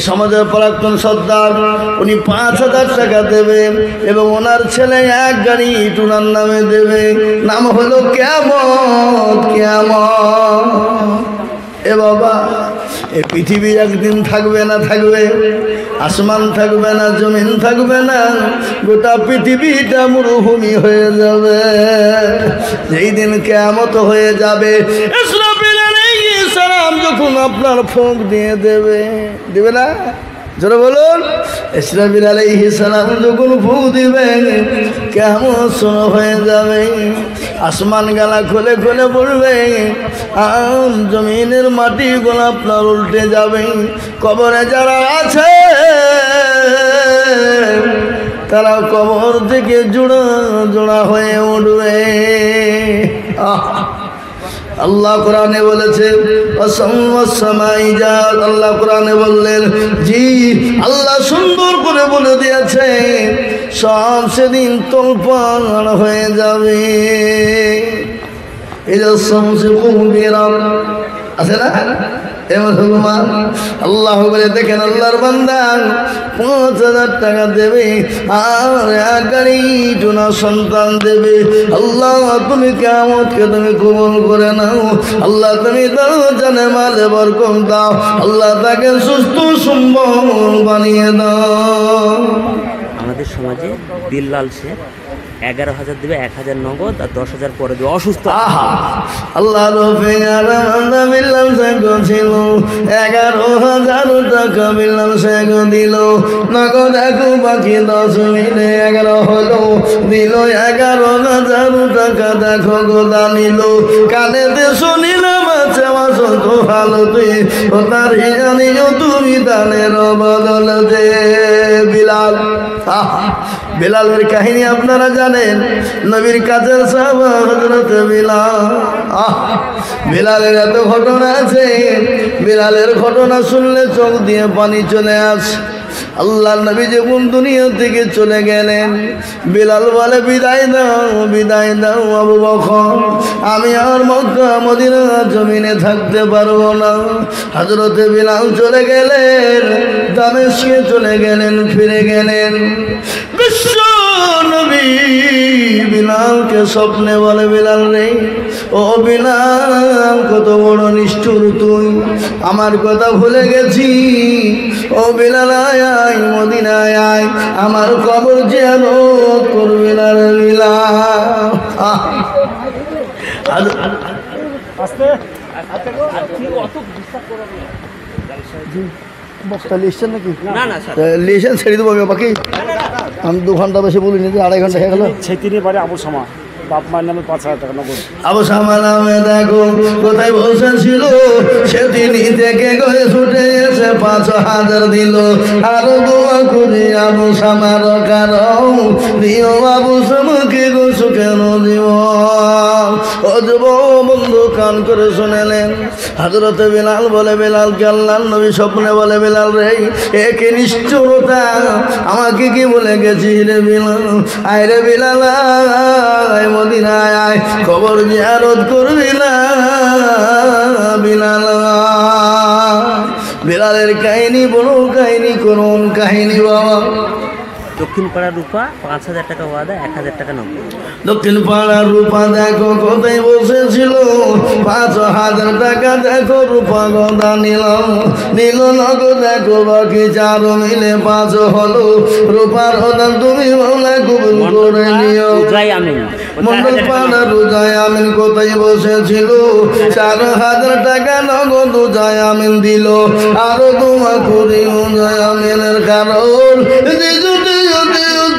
সমাজের প্রাক্তন সর্দার, উনি ৫,০০০ টাকা দেবে এবং ওনার ছেলে এক গাড়ি ইট উনার নামে দেবে। নাম হলো কিয়ামত। কিয়ামত। এ বাবা, এই পৃথিবী একদিন থাকবে না থাকবে, আসমান থাকবে না, জমিন থাকবে না, গোটা পৃথিবীটা মরুভূমি হয়ে যাবে। যেই দিন কিয়ামত হয়ে যাবে, ইসরাফিল আলাইহিস সালাম যখন আপনার ফুঁক দিয়ে দেবে, দিবে না? জোরে বলুন। ইসরাফিল আলাইহিস সালাম যখন ফুঁক দিবেন, কিয়ামত শুরু হয়ে যাবে। আসমান গালা খুলে খুলে পড়বে, জমিনের মাটিগুলো আপনার উল্টে যাবে। কবরে যারা আছে তারা কবর থেকে জোড়া জোড়া হয়ে উঠবে। আল্লাহ কোরআনে বলেছে, আল্লাহ কোরআনে বললেন, জি আল্লাহ সুন্দর করে বলে দিয়েছে, সব সেদিন তোলপাড় হয়ে যাবে। আছে না? আল্লাহ বলে, দেখেন আল্লাহর বান্দা ৫,০০০ টাকা দেবে আর এক গাড়ি টুনা সন্তান দেবে। আল্লাহ তুমি কিয়ামতকে তুমি কবুল করে নাও। আল্লাহ তুমি দাও জানে মালে বরকত দাও। আল্লাহ তাকে সুস্থ সুন্দর বানিয়ে দাও। আমাদের সমাজে বিল্লাল শেখ ১১,০০০ দেবে, ১,০০০ নগদ আর ১০,০০০ পরে দেবে। অসুস্থ। আল্লাহ বিল্লাল শেখ ছিল, ১১,০০০ টাকা বিল্লাল শেখ দিল নগদ। একু বাকি ১০ মিলে ১১ হলো, দিল ১১,০০০ টাকা। দেখো গোদা নিল, কানেতে শুনিলাম আছে অসত হালতে, ও তার জানিও তুমি দানের বদলতে। বিলাল, বিলালের কাহিনী আপনারা জানেন, নবীর কাজের সাহাবা হযরত বিলাল। বিলালের এত ঘটনা আছে, বিলালের ঘটনা শুনলে চোখ দিয়ে পানি চলে আসে। আল্লাহ নবী যখন দুনিয়া থেকে চলে গেলেন, বিলাল বলে, বিদায় দাও, বিদায় দাও আবু বকর, আমি আর মক্কা মদিনা জমিনে থাকতে পারবো না। হযরতে বিলাল চলে গেলেন, দামেস্কে চলে গেলেন, ফিরে গেলেন। বিশ্ব নবী বিলালকে স্বপ্নে বলে, বিলাল রে, ও বিলাল, কত বড় নিষ্ঠুর তুই, আমার কথা ভুলে গেছি। ও বিলাল, আয় মদিনায় আয়, আমার কবর জিয়ারত করবি না রে বিলাল। বক্তা লিখছেন নাকি? লিখছেন, ছেড়ে দেবো বাকি। আমি ২ ঘন্টা বেশি বলিনি, ২.৫ ঘন্টা হয়ে গেল। ছেতিনি বাড়ি আবু সামা, বাপ মায়ের নামে ৫,০০০ টাকা নগদ। আবু সামা নামে দেখো কোথায় বসেছিল, সেদিনই থেকে গয়ে ছুটে এসে ৫,০০০ দিল। আরো দোয়া করি আবু সামার কারণ দিও, আবু সামাকে গো সুখের জীবন। ও যুব বন্ধু, কান করে শুনেলেন। হযরতে বিলাল বলে, বিলালকে আল্লাহর নবী স্বপ্নে বলে, বিলাল রে, একে নিষ্ঠুরতা, আমাকে কি বলে গেছি রে বিলাল? আয় রে বিলাল, আয় মদিনায় আয়, কবর জিয়ারত করবি না বিলাল। বিলালের কাহিনী বড় কাহিনী, করুন কাহিনী বাবা। দক্ষিণ পাড়ার রূপা ৫,০০০ টাকা ওয়াদা, ১,০০০ টাকা নগদ। দক্ষিণ পাড়ার রূপা দেখো কোথায় বসেছিল, ৫,০০০ টাকা দেখো রূপা গদা নিল, নিল নগদ। দেখো বাকি ৪ মিলে ৫ হলো, রূপার হদা তুমি মৌলা কবুল করে নিও। মন্ডল পাড়ার রোজায় আমিন কোথায় বসেছিল, ৪,০০০ টাকা নগদ উজায় আমিন দিল। আরো তোমা করি উজায় আমিনের কারণ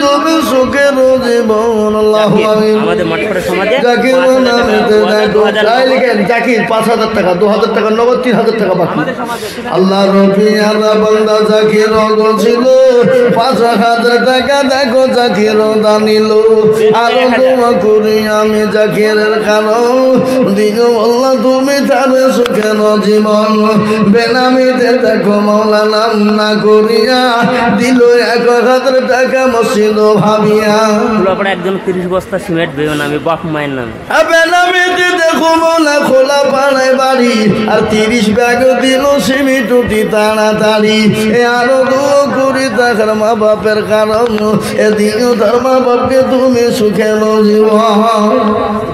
তুমি সুখের জীবন। আল্লাহু আমিন। জাকির নামেতে দেখো, লিখেন জাকির ৫,০০০ টাকা, ২,০০০ টাকা নগদ, ৩,০০০ টাকা বাকি। আল্লাহ রবি আল্লাহ বান্দা জাকির ছিল, ৫,০০০ টাকা দেখো জাকির দানিল। আরো দোয়া করি আমি জাকিরের কারণ দিও, আল্লাহ তুমি তারে সুখের জীবন। বেনামিতে দেখো মৌলা নাম না করিয়া দিল ১,০০০ টাকা মসজিদ ভাবিয়া। একজন ৩০ বস্তা সিমেন্ট বেও নামে, বাপ মায়ের নামে। বেনামিতে দেখো মোলা খোলা পাড়ায় বাড়ি আর 30 ব্যাগ দিল সিমিটুটি তাড়াতাড়ি আরো দুঃখ করি দেখার মা বাপের কারণ এদিন তার মা বাপকে তুমি সুখে জীবন।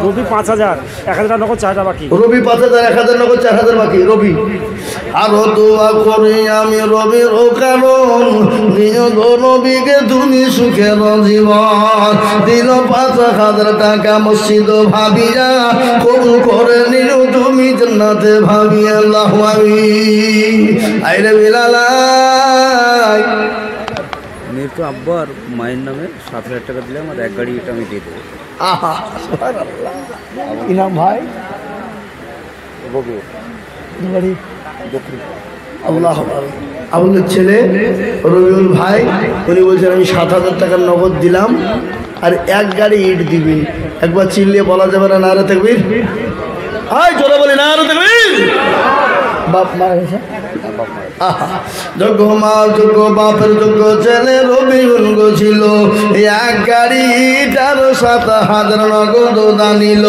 রবি 5,000, 1,000 নগদ 4,000 বাকি। রবি 5,000, 1,000 নগদ 4,000 বাকি। রবি আরো দোয়া করি আমি রবির ও কারণ দিও গো নবীকে তুমি সুখের জীবন। দিল 5,000 টাকা মসজিদ ভাবিয়া কবুল করে নিল তুমি জান্নাতে ভাবিয়া। আল্লাহু আমিন। আইরে বিলালাই মৃত্যু আব্বা আর মায়ের নামে 7,000 টাকা দিলাম আর এক গাড়ি এটা আমি দিয়ে দেবো। আহা সুবহানাল্লাহ। কি নাম ভাই? আল্লাহ আবুলের ছেলে রবিউল ভাই, উনি বলছেন আমি 7,000 টাকার নগদ দিলাম আর এক গাড়ি ইট দিবি। একবার চিল্লিয়ে বলা যাবে না নারে তাকবীর? আয় জোরে বলি নারে তাকবীর। বাপ মারা গেছে, যোগ্য মা যোগ্য বাপের যোগ্য ছেলে রবিউল গো ছিল। এক গাড়ি ইটার 7,000 নগদ দানিল।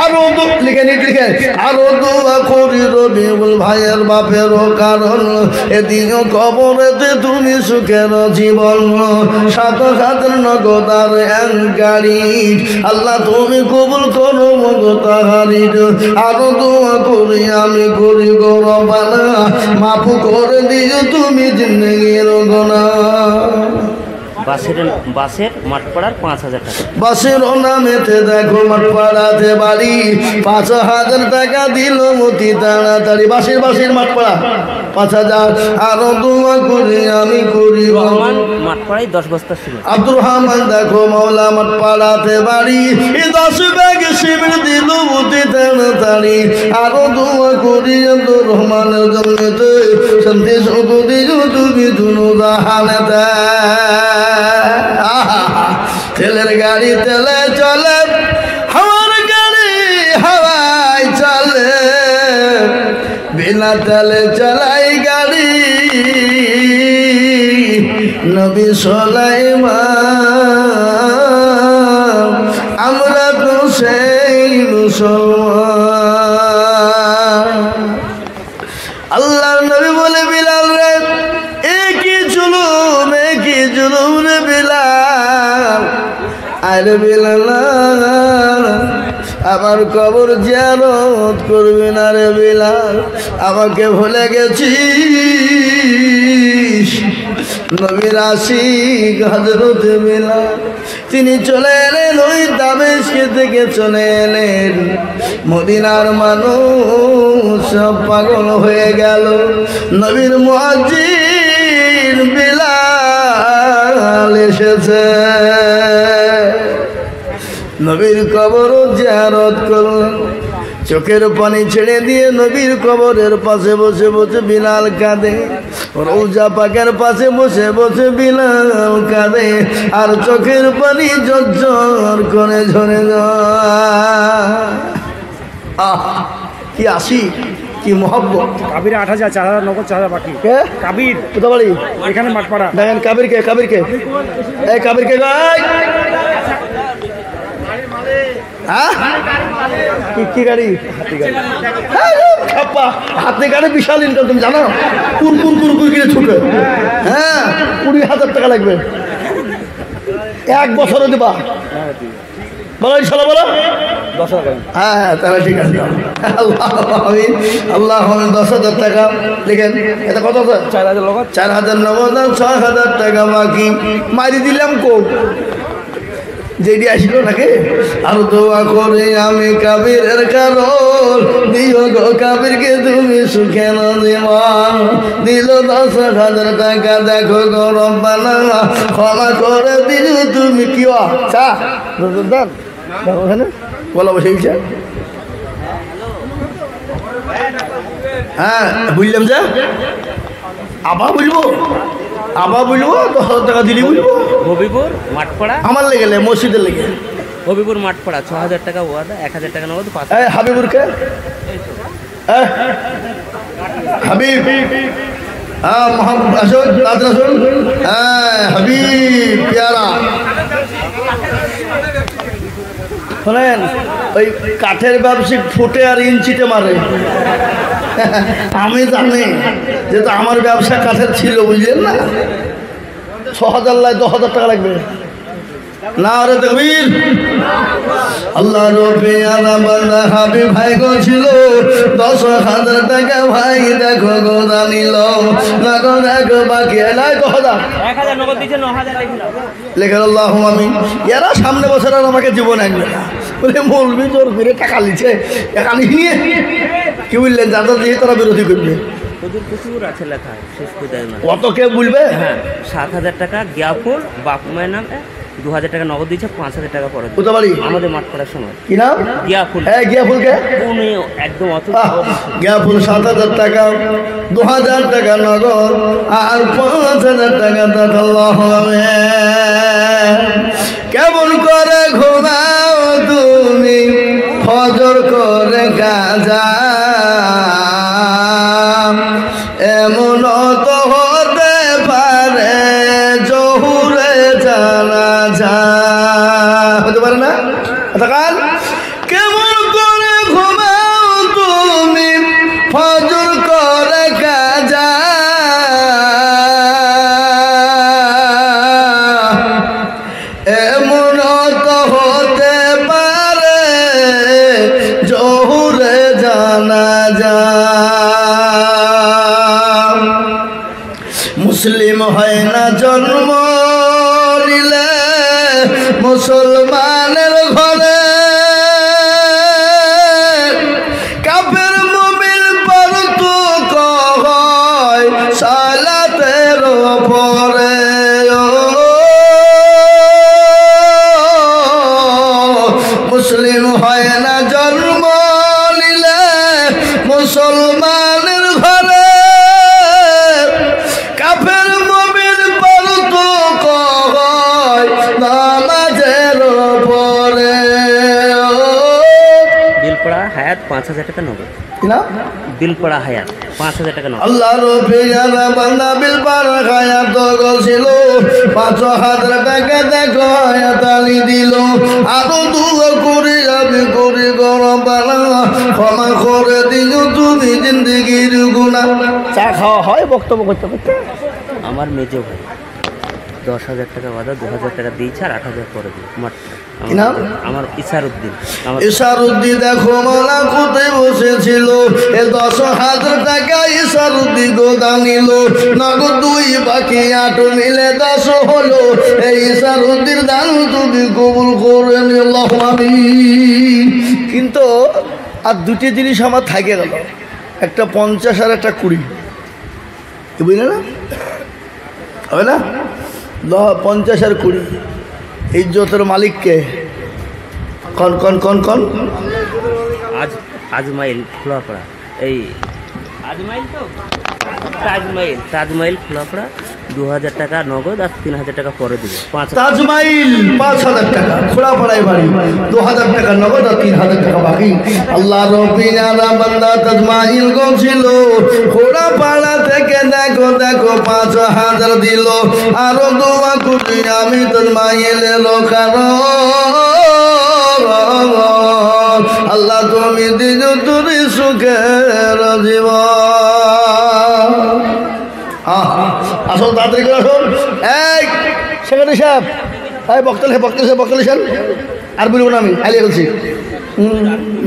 আরো লিখেন আরো দোয়া করি রবিউল ভাইয়ের বাপের কারণ এদিন কবরেতে তুমি সুখের জীবন। 7,000 নগদ আর এক গাড়ি আল্লাহ তুমি কবুল করো মগো তাহারি। আরো দোয়া করি আমি করি গো রব্বানা মাফ করে দিও তুমি জিন্দেগির গুনাহ। বাসের মাঠপাড়ার 5,000 টাকা। বাসের নামেতে দেখো মাঠপাড়াতে বাড়ি 5,000 টাকা দিল মতি তাড়াতাড়ি। বাসের মাঠপাড়া 5,000। আরো দোয়া করি আমি করি রহমান মাঠপাড়ায় 10 বস্তা ছিল। আব্দুর রহমান দেখো মাওলা মাঠপাড়াতে বাড়ি 10 ব্যাগ শিবির দিল মতি তাড়াতাড়ি। আরো দোয়া করি আব্দুর রহমানের জন্যতে শান্তি সুখ দিও তুমি দুনো জাহানেতে। তেলের গাড়ি তেলে চলে, হাওয়ার গাড়ি হাওয়ায় চলে, বিনা তেলে চালাই গাড়ি নবী সুলাইমান আমরা তো সেই মুসলমান। আল্লাহর নবী বলে বিলাল রে একই জুলুম রে বিলাল। আরে বিলাল আমার কবর জিয়ারত করবি না রে বিলাল, আমাকে ভুলে গেছিস। নবীর আশিক হযরত বিলাল তিনি চলে এলেন ওই দামেস্ক থেকে চলে এলেন। মদিনার মানুষ সব পাগল হয়ে গেল। নবীর মুয়াজ্জিন বিলাল এসেছে, নবীর কবর জিয়ারত করলেন। চোখের পানি ছেড়ে দিয়ে নবীর কবরের পাশে বসে বসে বিলাল কাঁদে। রওজা পাকের পাশে বসে বসে বিলাল কাঁদে আর চোখের পানি ঝরঝর করে ঝরে যায়। কি আসি কি মহব্বত। কাবির 8,000, 4,000 নগদ 4,000 বাকি। কাবির কোথা বাড়ি? এখানে মাঠপাড়া। দেখেন কাবিরকে এই কাবিরকে গাই। হ্যাঁ কি গাড়ি? হাতে গাড়ি বিশাল ইনকাম, তুমি জানো? কুরকুর কিনে ছুটে। হ্যাঁ 20,000 টাকা লাগবে, 1 বছরে দেবা। বলো ইনশাল্লাহ বলো। 10,000। হ্যাঁ তাহলে ঠিক আছে। আল্লাহ 10,000 টাকা লিখেন। এটা কত? 4,000 নগদ। 4,000 নগদ, 6,000 টাকা বাকি। মারি দিলাম কোক যেটি আসিল নাকি। আর দোয়া করে আমি কাবিরের কারণ দিও গো কাবিরকে তুমি সুখে জীবন। দিল 10,000 টাকা দেখো গো রব্বানা ক্ষমা করে দিও তুমি। কি চা দেন ওখানে বলা বসে গেছে। হ্যাঁ বুঝলাম যে আবার বলবো 10,000 টাকা দিলি বলবো। হবিপুর মাঠপাড়া আমার লেগে মসজিদের লেগে। হবিপুর মাঠপাড়া 6,000 টাকা ওয়াদা, 1,000 টাকা নগদ। হাবিবুরকে হাবিব হ্যাঁ মোহাম্মদ আসুন আসুন। হ্যাঁ হাবিব পেয়ারা শোনেন, ওই কাঠের ব্যবসায়িক ফুটে আর ইঞ্চিতে মারে। আমি জানি যেহেতু আমার ব্যবসা কাঠের ছিল, বুঝলেন না? 6,000 লাই 10,000 টাকা লাগবে না রে তকবীর। আল্লাহ রবে আলা বান্দা হাবিব ভাই গো ছিল 10,000 টাকা ভাই দেখো গো জানিল না গো দেখো বাকি নাই 10,000 1000 নগদ দিয়েছে 9000 লিখলাম লেখেন আল্লাহ আমিন। এরা সামনে বছর আর আমাকে জীবন আনবে না বলে মৌলবি জোর করে টাকা লিছে, টাকা নিয়ে কি বললেন যাদের দিয়ে তারা বিরোধী করবে। হুজুর প্রচুর আছে লেখা শেষ করে দেয় না। কত কে বলবে? হ্যাঁ 7000 টাকা জ্ঞাপন বাপু মায়ের নামে, 2000 টাকা নগদ দিয়েছে, 5000 টাকা পরে কোথা বাড়ি? আমাদের মাঠ করার সময়। কি নাম? জ্ঞাপন। হ্যাঁ জ্ঞাপনকে উনি একদম অত জ্ঞাপন 7,000 টাকা, 2,000 টাকা নগদ আর 5,000 টাকা দাতাল্লাহ। কেমন করে ঘুমাও তুমি ফজর করে গাজা, এমন তো হতে পারে জহুরে জানাজা, হতে পারে না? কাল কেমন করে ঘুমাও তুমি ফজর করে গাজা, এমন তো হতে পারে জহুরে জানাজা। মুসলিম হয় না জন্ম নিলে মুসলমানের ঘরে, কাফের মুমিন পারতুক হয় সালাতের পরে। মুসলিম হয় না জন্ম নিলে মুসলমানের ঘরে, কাফের মুমিন পারতুক হয় নামাজের পরে। দিলপড়া হায়াত 5000 টাকা নগদ। কি না? দিলপড়া হায়াত 5000 টাকা নগদ। আল্লাহ রবে আলা বান্দা বিল বারাকায়া তো ছিল 5,000 টাকা দেখো হায়াতালি দিল। আরো দুয়া করে আমি করি গরম বালা, ক্ষমা করে দিও তুমি জিন্দেগির গুনাহ। চা খাওয়া হয় বক্তব্য করতে করতে। আমার মেজো ভাই 10,000 টাকা বাদা 2,000 টাকা দিয়েছে আর 8,000 পরে দিই মাঠ। কি নাম? আমার ইসারউদ্দিন। আমার ইসারউদ্দিন দেখো মালা কোথায় বসেছিল, এ 10,000 টাকা ইসারউদ্দিন গোদাম নিল, নগদ 2 বাকি 8 মিলে 10 হলো। এই ইসারউদ্দিন দান তুমি কবুল করে নিও আল্লাহু আমিন। কিন্তু আর দুটি জিনিস আমার থাকে গেল, একটা 50 আর একটা 20। কি বুঝলে না? হবে না? 50 আর 20 ইজ্জতের মালিককে কন কন কন কন আজমাইল খোলাপড়া। এই আজমাইল তো তাজমাইল খোলাপড়া 2,000 টাকা নগদ আর 3,000 টাকা পরে দেবে। তাজমাইল 5,000 টাকা খোলাপাড়ায় বাড়ি, 2,000 টাকা নগদ আর 3,000 টাকা বাকি। আল্লাহ রব্বিল আলা বান্দা তাজমাইল গছিল খোলাপাড়া থেকে দেখো দেখো 5,000 দিল। আরো দোয়া করি আমি তাজমাইলের কারণ, আল্লাহ তুমি দিও তুমি সুখের জীবন। আসল তাড়াতাড়ি করে আসুন। এই সেক্রেটারি সাহেব, এই বক্তব্য সাহেব আর বলবো না, আমি হারিয়ে বলছি।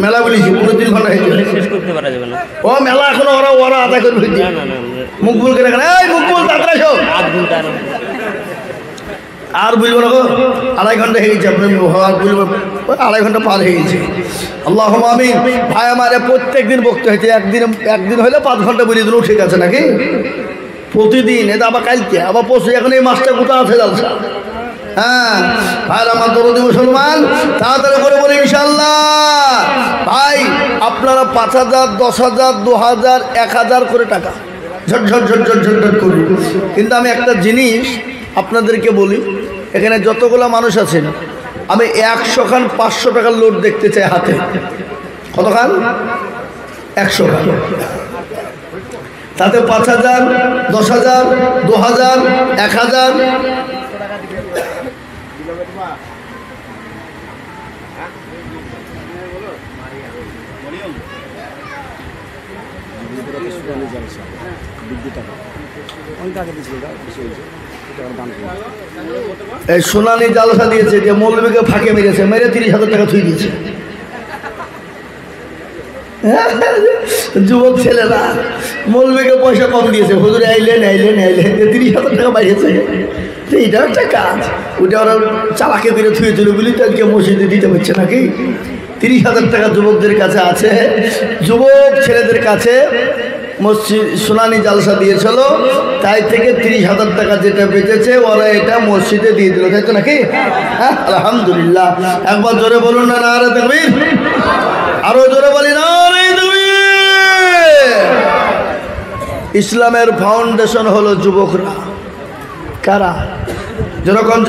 মেলা বলেছি পুরো 3 ঘন্টা হয়েছে, শেষ করতে পারা যাবে না। ও মেলা এখনো ওরা আদায় করবে। না না না মুখ বল করে এই মুখ বল তাড়াতাড়ি আসো। 8 ঘন্টা আর বলবো না গো, 2.5 ঘন্টা হয়ে গেছে। আপনি আর বলবো 2.5 ঘন্টা পার হয়ে গেছে। আল্লাহ আমিন। ভাই আমার প্রত্যেক দিন বকতে হয়েছে, একদিন হলে 5 ঘন্টা বলিয়ে দিলেও ঠিক আছে নাকি? প্রতিদিন এটা আবার কালকে আবার পরশু, এখন এই মাসটা কোথা আছে জালসা। হ্যাঁ ভাই আমার দরদি মুসলমান, তাড়াতাড়ি করে বলি ইনশাল্লাহ। ভাই আপনারা 5,000, 10,000, 2,000, 1,000 করে টাকা ঝট ঝট ঝট ঝট ঝট ঝট করুন। কিন্তু আমি একটা জিনিস আপনাদেরকে বলি, এখানে যতগুলো মানুষ আছেন আমি 100 খান 500 টাকার লোড দেখতে চাই হাতে। কত খান? 100 খান। তাতে 5,000, 10,000, 2,000, 1,000 সোনালি জলসা বিদ্যুৎ টাকা অনেক আগে দিয়েছিল এটা বেশি হয়েছে টাকার দাম কম। এই সোনালি জালসা দিয়েছে যে মৌলবীকে ফাঁকে মেরেছে, মেরে 30,000 টাকা থুই দিয়েছে। যুবক ছেলেরা মৌলবীকে পয়সা কম দিয়েছে, হুজুরে আইলেন 30,000 টাকা বাড়িয়েছে। এইটা একটা কাজ, ওটা ওরা চালাকে দিয়ে থুয়েছিল বলি তো আজকে মসজিদে দিতে পারছে নাকি। 30,000 টাকা যুবকদের কাছে আছে, যুবক ছেলেদের কাছে মসজিদ সোনালি জালসা দিয়েছিল, তাই থেকে 30,000 টাকা যেটা বেঁচেছে ওরা এটা মসজিদে দিয়ে দিল, তাই তো নাকি? হ্যাঁ, আলহামদুলিল্লাহ। একবার জোরে বলুন না নারে তাকবীর, আরো জোরে বলি নারে তাকবীর। ইসলামের ফাউন্ডেশন হলো যুবকরা। কারা? যেরকম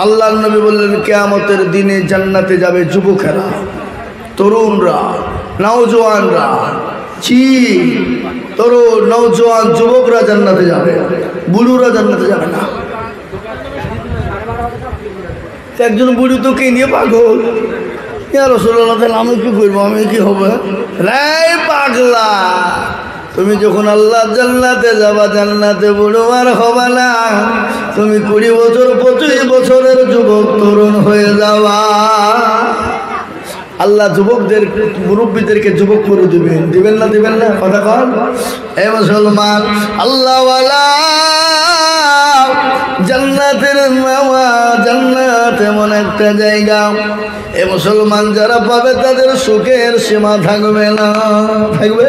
আল্লাহর নবী বললেন কিয়ামতের দিনে জান্নাতে যাবে যুবকেরা, তরুণরা, নওজোয়ানরা। তরুণ নওজোয়ান যুবকরা জান্নাতে যাবে, বুড়োরা জান্নাতে যাবে না। একজন বুড়ি তো কে নিয়ে পাগল, ইয়া রাসূলুল্লাহ, তাহলে আমি কি করবো, আমি কি হবে? রে পাগলা, তুমি যখন আল্লাহ জান্নাতে যাবা, জান্নাতে বুড়ো আর হবে না, তুমি 20 বছর 25 বছরের যুবক তরুণ হয়ে যাওয়া। আল্লাহ যুবকদের মুরব্বীদেরকে যুবক করে দিবেন না? কথা কন এ মুসলমান, আল্লাহওয়ালা জান্নাতের মাওয়া, জান্নাত এমন একটা জায়গা, এ মুসলমান যারা পাবে তাদের সুখের সীমা থাকবে না। থাকবে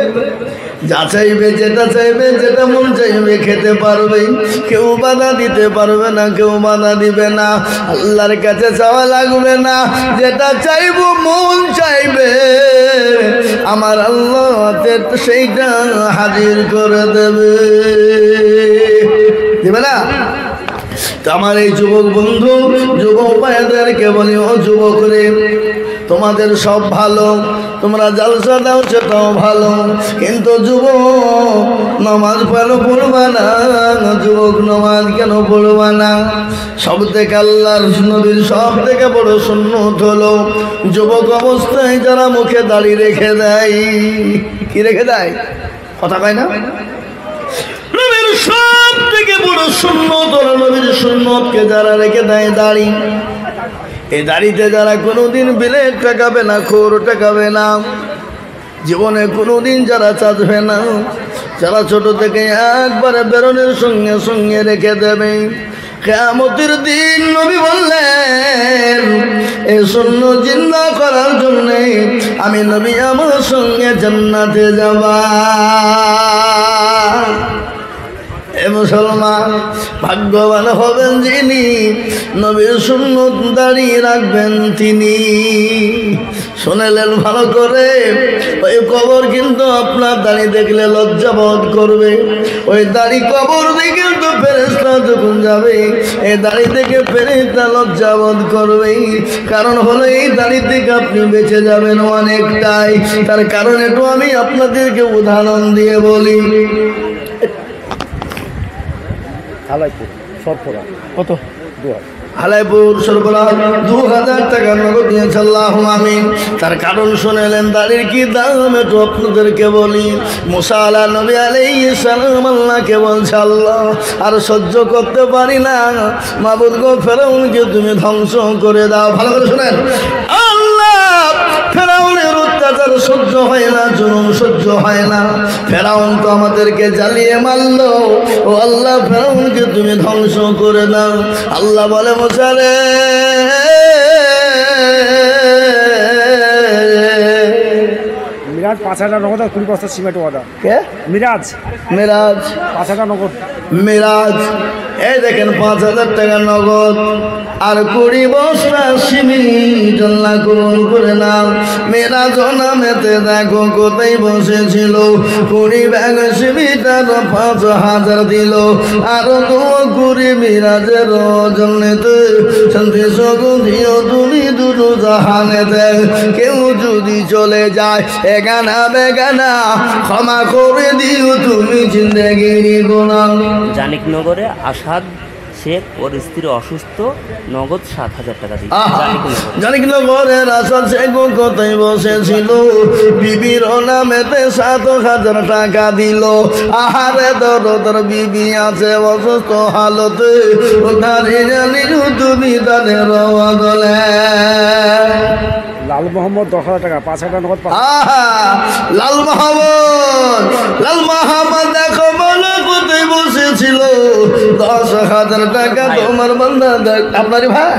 যা চাইবে, যেটা চাইবে, যেটা মন চাইবে খেতে পারবে, কেউ বাধা দিতে পারবে না, কেউ বাধা দিবে না। আল্লাহর কাছে চাওয়া লাগবে না, যেটা চাইবো মন চাইবে আমার আল্লাহ সেইটা হাজির করে দেবে না? তো আমার এই যুবক বন্ধু, যুবক ভাইদেরকে বলি, ও যুবক রে, তোমাদের সব ভালো, তোমরা জালসা দাও সেটাও ভালো, কিন্তু যুবক নামাজ পড়বা না। যুবক নামাজ কেন পড়বা না? সব থেকে আল্লাহর নবীর সব থেকে বড় সুন্নত হলো যুবক অবস্থায় যারা মুখে দাড়ি রেখে দেয়। কি রেখে দেয়? কথা কয় না? নবীর সব থেকে বড় সুন্নত হলো নবীর সুন্নতকে যারা রেখে দেয় দাড়ি। এই দাড়িতে যারা কোনোদিন বিলেট টাকাবে না, খোর টাকাবে না, জীবনে কোনোদিন যারা চাঁদবে না, যারা ছোট থেকে একবারে বেরোনের সঙ্গে সঙ্গে রেখে দেবে, কিয়ামতের দিন নবী বললেন এই সুন্নাত জিন্দা করার জন্য আমি নবী আমার সঙ্গে জান্নাতে যাবা। এ মুসলমান, ভাগ্যবান হবেন যিনি নবীর সুন্নত দাঁড়িয়ে রাখবেন তিনি। শুনেলেন ভালো করে, ওই কবর কিন্তু আপনার দাড়ি দেখলে লজ্জাবোধ করবে। ওই দাড়ি কবর দিকে তো ফেরেশতা যখন যাবে, এই দাড়ি থেকে ফেরেশতা লজ্জাবোধ করবে। কারণ হলো এই দাড়ি থেকে আপনি বেঁচে যাবেন অনেকটাই। তার কারণ একটু আমি আপনাদেরকে উদাহরণ দিয়ে বলি। হালাইপুর সরফরা কত? 2000 হালাইপুর সরবরাহ 2000 টাকা নগদ দিয়েছে, আল্লাহুম্মা আমিন। তার কারণ শুনেলেন দাড়ির কি দাম একটু আপনাদেরকে বলি। মুসা নবী আলাইহিস সালাম আল্লাহকে বলছে, আল্লাহ আর সহ্য করতে পারি না, মাবুদ গো ফেরাউনকে তুমি ধ্বংস করে দাও। ভালো করে শুনেন, আল্লাহ ফেরাউনের অত্যাচার সহ্য হয় না, জুলুম সহ্য হয় না, ফেরাউন তো আমাদেরকে জ্বালিয়ে মারলো, ও আল্লাহ ফেরাউনকে তুমি ধ্বংস করে দাও। আল্লাহ বলে, মুসা রে মিরাজ 5000 নগদ আর 20 বস্তা সিমেন্ট ওয়াদা। কে? মিরাজ 5000 নগদ। মিরাজ এই দেখেন 5000 টাকা নগদ আর 20 বস্তা সিমেন্ট আল্লাহ কবুল করে নাও। মিরাজ নামেতে দেখো কোথায় বসেছিল, 20 ব্যাগ সিমেন্ট আর 5000 দিল, আর তো 20 মিরাজের জন্যতে শান্তি সুগন্ধিও তুমি দুটো জাহানেতে। কেউ যদি চলে যায় এগানা বেগানা ক্ষমা করে দিও তুমি জিন্দেগির গুনাহ। জানিকনগরে আসাদ শেখ ওর স্ত্রী অসুস্থ, নগদ 7,000 টাকা দিই। জানি কিনা ঘরের আসল শেখ কোথায় বসেছিল, বিবির নামেতে 7,000 টাকা দিল। আহারে দর বিবি আছে অসুস্থ হালতে, তারে জানি তুমি তাদের বদলে। লাল মোহাম্মদ 10,000 টাকা, 5,000 নগদ। লাল মোহাম্মদ দেখো বলো কোথায় বসেছিল, 10,000 টাকা তোমার বান্দা আপনারই ভাই।